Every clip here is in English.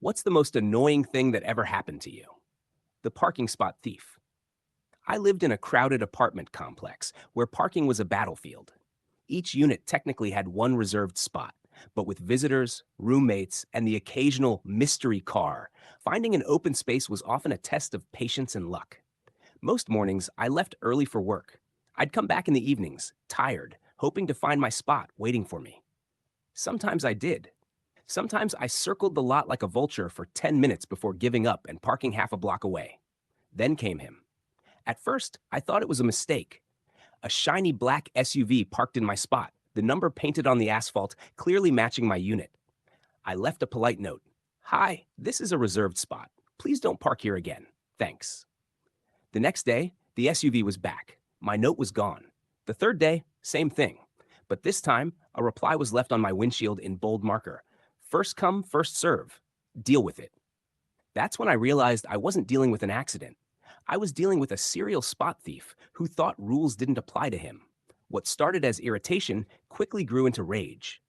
What's the most annoying thing that ever happened to you? The parking spot thief. I lived in a crowded apartment complex where parking was a battlefield. Each unit technically had one reserved spot, but with visitors, roommates, and the occasional mystery car, finding an open space was often a test of patience and luck. Most mornings, I left early for work. I'd come back in the evenings, tired, hoping to find my spot waiting for me. Sometimes I did. Sometimes I circled the lot like a vulture for 10 minutes before giving up and parking half a block away. Then came him. At first, I thought it was a mistake. A shiny black SUV parked in my spot, the number painted on the asphalt clearly matching my unit. I left a polite note. Hi, this is a reserved spot. Please don't park here again. Thanks. The next day, the SUV was back. My note was gone. The third day, same thing. But this time, a reply was left on my windshield in bold marker. First come, first serve. Deal with it. That's when I realized I wasn't dealing with an accident. I was dealing with a serial spot thief who thought rules didn't apply to him. What started as irritation quickly grew into rage.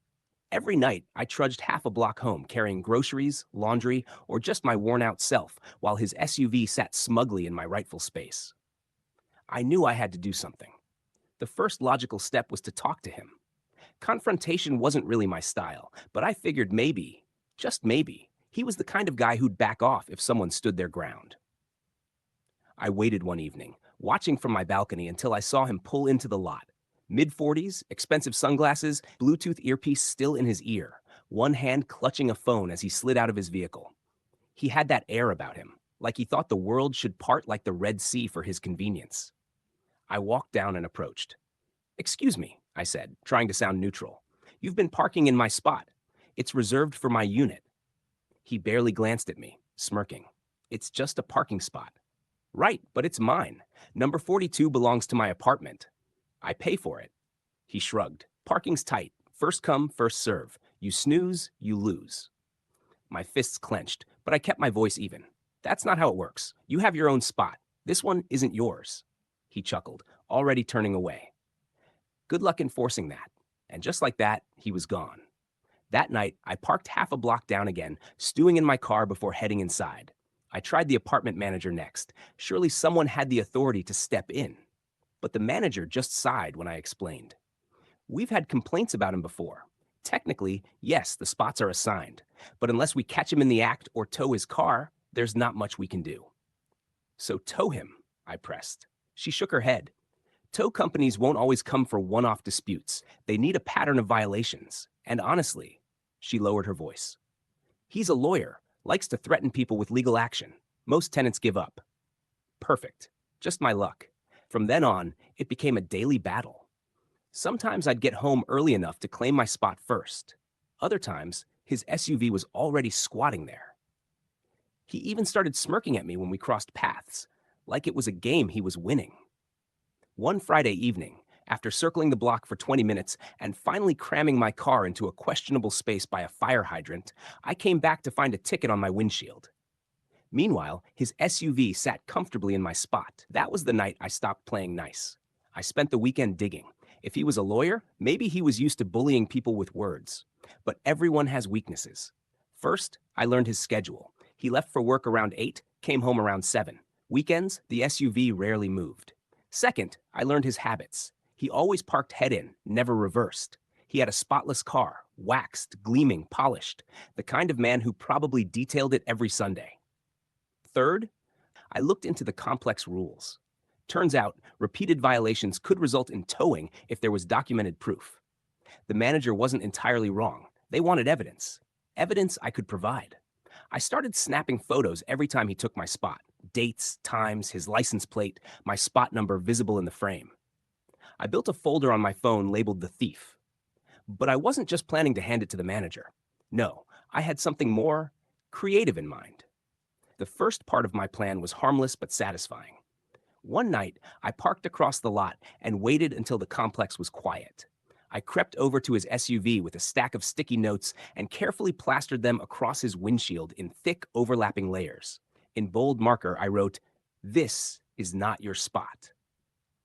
Every night, I trudged half a block home carrying groceries, laundry, or just my worn out self while his SUV sat smugly in my rightful space. I knew I had to do something. The first logical step was to talk to him. Confrontation wasn't really my style, but I figured maybe, just maybe, he was the kind of guy who'd back off if someone stood their ground. I waited one evening, watching from my balcony until I saw him pull into the lot. Mid 40s, expensive sunglasses, Bluetooth earpiece still in his ear, one hand clutching a phone as he slid out of his vehicle. He had that air about him, like he thought the world should part like the Red Sea for his convenience. I walked down and approached. Excuse me, I said, trying to sound neutral. You've been parking in my spot. It's reserved for my unit. He barely glanced at me, smirking. It's just a parking spot. Right, but it's mine. Number 42 belongs to my apartment. I pay for it. He shrugged. Parking's tight. First come, first serve. You snooze, you lose. My fists clenched, but I kept my voice even. That's not how it works. You have your own spot. This one isn't yours. He chuckled, already turning away. Good luck enforcing that. And just like that, he was gone. That night, I parked half a block down again, stewing in my car before heading inside. I tried the apartment manager next. Surely someone had the authority to step in. But the manager just sighed when I explained. We've had complaints about him before. Technically, yes, the spots are assigned. But unless we catch him in the act or tow his car, there's not much we can do. So tow him, I pressed. She shook her head. Tow companies won't always come for one-off disputes. They need a pattern of violations. And honestly, she lowered her voice. He's a lawyer, likes to threaten people with legal action. Most tenants give up. Perfect. Just my luck. From then on, it became a daily battle. Sometimes I'd get home early enough to claim my spot first. Other times, his SUV was already squatting there. He even started smirking at me when we crossed paths, like it was a game he was winning. One Friday evening, after circling the block for 20 minutes and finally cramming my car into a questionable space by a fire hydrant, I came back to find a ticket on my windshield. Meanwhile, his SUV sat comfortably in my spot. That was the night I stopped playing nice. I spent the weekend digging. If he was a lawyer, maybe he was used to bullying people with words. But everyone has weaknesses. First, I learned his schedule. He left for work around 8, came home around 7. Weekends, the SUV rarely moved. Second, I learned his habits. He always parked head-in, never reversed. He had a spotless car, waxed, gleaming, polished, the kind of man who probably detailed it every Sunday. Third, I looked into the complex rules. Turns out, repeated violations could result in towing if there was documented proof. The manager wasn't entirely wrong. They wanted evidence. Evidence I could provide. I started snapping photos every time he took my spot. Dates, times, his license plate, my spot number visible in the frame. I built a folder on my phone labeled The Thief. But I wasn't just planning to hand it to the manager. No, I had something more creative in mind. The first part of my plan was harmless but satisfying. One night, I parked across the lot and waited until the complex was quiet. I crept over to his SUV with a stack of sticky notes and carefully plastered them across his windshield in thick, overlapping layers. In bold marker, I wrote, "This is not your spot."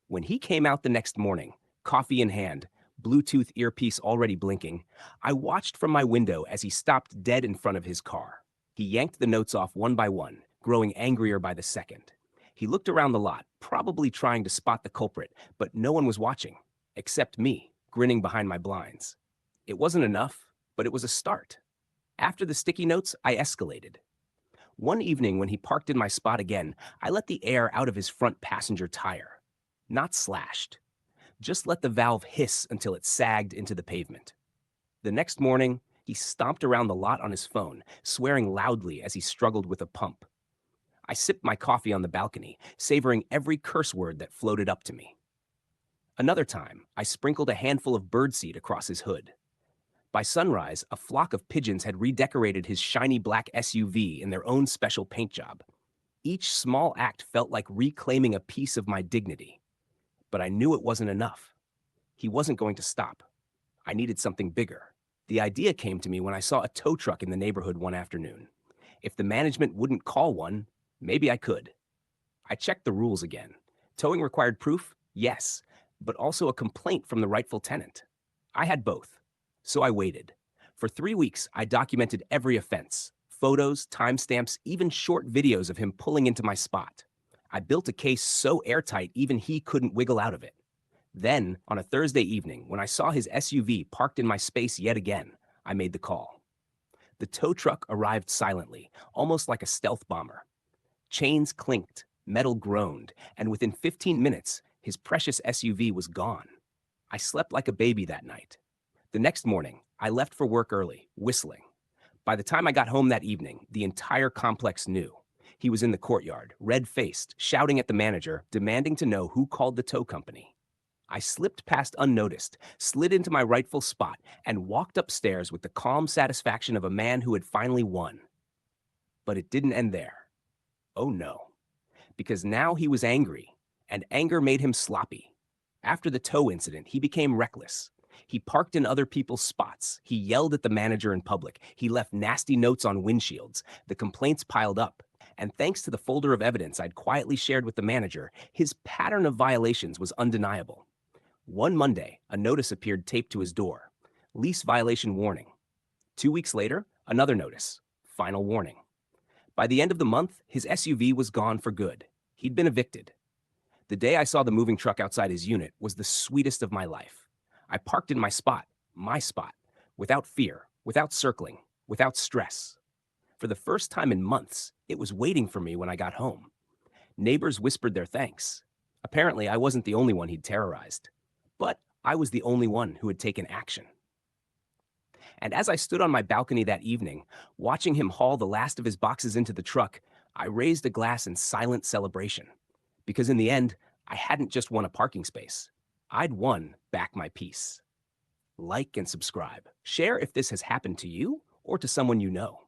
When he came out the next morning, coffee in hand, Bluetooth earpiece already blinking, I watched from my window as he stopped dead in front of his car. He yanked the notes off one by one, growing angrier by the second. He looked around the lot, probably trying to spot the culprit, but no one was watching, except me, grinning behind my blinds. It wasn't enough, but it was a start. After the sticky notes, I escalated. One evening, when he parked in my spot again, I let the air out of his front passenger tire. Not slashed. Just let the valve hiss until it sagged into the pavement. The next morning, he stomped around the lot on his phone, swearing loudly as he struggled with a pump. I sipped my coffee on the balcony, savoring every curse word that floated up to me. Another time, I sprinkled a handful of birdseed across his hood. By sunrise, a flock of pigeons had redecorated his shiny black SUV in their own special paint job. Each small act felt like reclaiming a piece of my dignity. But I knew it wasn't enough. He wasn't going to stop. I needed something bigger. The idea came to me when I saw a tow truck in the neighborhood one afternoon. If the management wouldn't call one, maybe I could. I checked the rules again. Towing required proof? Yes, but also a complaint from the rightful tenant. I had both. So I waited. For 3 weeks, I documented every offense. Photos, timestamps, even short videos of him pulling into my spot. I built a case so airtight even he couldn't wiggle out of it. Then, on a Thursday evening, when I saw his SUV parked in my space yet again, I made the call. The tow truck arrived silently, almost like a stealth bomber. Chains clinked, metal groaned, and within 15 minutes, his precious SUV was gone. I slept like a baby that night. The next morning, I left for work early, whistling. By the time I got home that evening, the entire complex knew. He was in the courtyard, red-faced, shouting at the manager, demanding to know who called the tow company. I slipped past unnoticed, slid into my rightful spot, and walked upstairs with the calm satisfaction of a man who had finally won. But it didn't end there. Oh no. Because now he was angry, and anger made him sloppy. After the tow incident, he became reckless. He parked in other people's spots. He yelled at the manager in public. He left nasty notes on windshields. The complaints piled up. And thanks to the folder of evidence I'd quietly shared with the manager, his pattern of violations was undeniable. One Monday, a notice appeared taped to his door. Lease violation warning. 2 weeks later, another notice. Final warning. By the end of the month, his SUV was gone for good. He'd been evicted. The day I saw the moving truck outside his unit was the sweetest of my life. I parked in my spot, without fear, without circling, without stress. For the first time in months, it was waiting for me when I got home. Neighbors whispered their thanks. Apparently, I wasn't the only one he'd terrorized. But I was the only one who had taken action. And as I stood on my balcony that evening, watching him haul the last of his boxes into the truck, I raised a glass in silent celebration. Because in the end, I hadn't just won a parking space. I'd won back my peace. Like and subscribe. Share if this has happened to you or to someone you know.